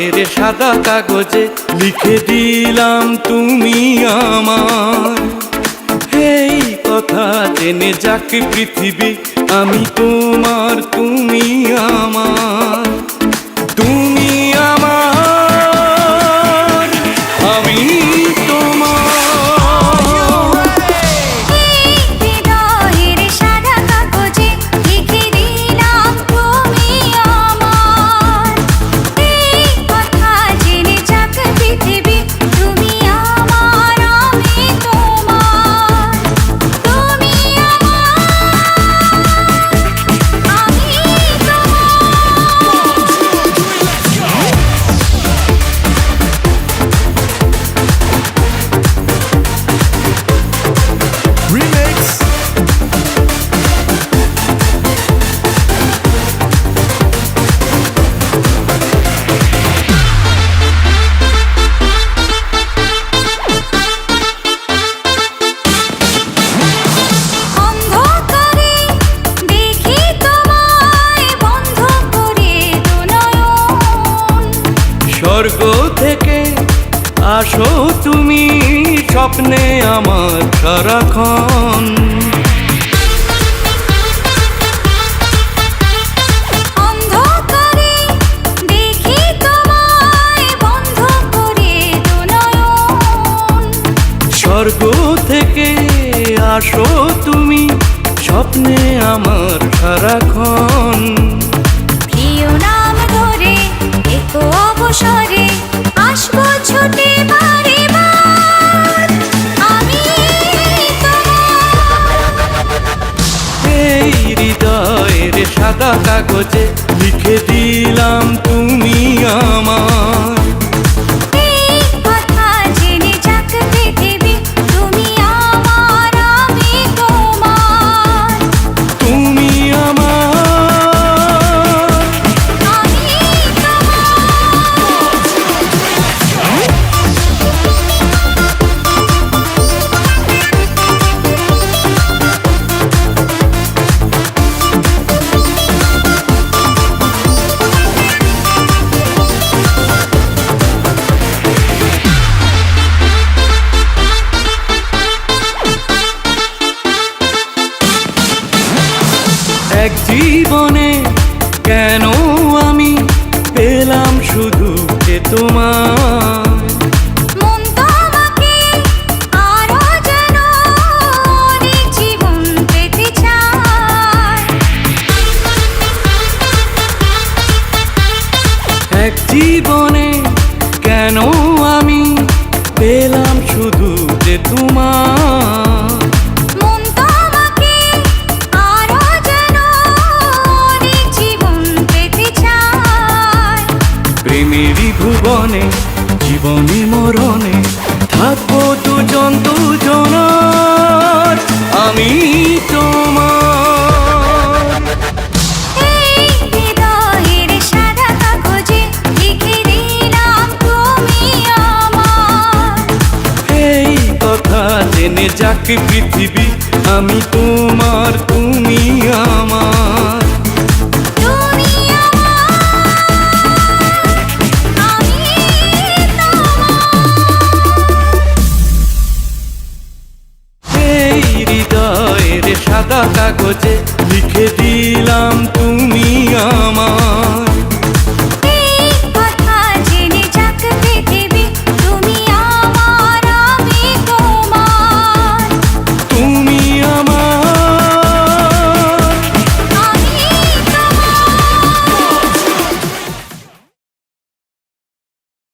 হৃদয়ের সাদা কাগজে লিখে দিলাম তুমি আমার। এই কথা জেনে যাক পৃথিবী, আমি তোমার তুমি আমার। তুমি আমার, আমি তোমার। হৃদয়ের সাদা কাগজে লিখে দিলাম তুমি আমার। এই কথা জেনে যাক পৃথিবী, তুমি আমার, আমি তোমার। তুমি আমার, আমি Remix. অন্ধকারে দেখি তোমায় বন্ধ করে দু নয়ন। স্বর্গ থেকে আসো তুমি স্বপ্নে আমার সারাক্ষণ। অন্ধকারে দেখি তোমায় বন্ধ করে দু নয়ন। স্বর্গ থেকে আসো তুমি স্বপ্নে আমার সারাক্ষণ। প্রিয় নাম ধরে একো অবসরে আসবো ছুটে বারে বার। আমি তোমার। এই হৃদয়ের সাদা কাগজে লিখে দিলাম তুমি আমার। এই কথা জেনে যাক পৃথিবী, তুমি আমার, আমি তোমার। তুমি আমার, আমি এক জীবনে কেন আমি পেলাম শুধু যে তোমার। মন তোমাকে আরো যেন অনেক জীবন পেতে চায়। এক জীবনে কেন আমি পেলাম শুধু যে তোমার। মন তোমাকে আরো যেন অনেক জীবন পেতে চায়। প্রেমেরই ভুবনে জীবনী মরণে থাকবো দুজন দুজনার, আমি তোমার। এই হৃদয়ের সাদা কাগজে লিখে দিলাম তুমি আমার। এই কথা জেনে যাক পৃথিবী, আমি তোমার তুমি আমার। তুমি আমার, আমি তোমার। এই হৃদয়ের সাদা কাগজে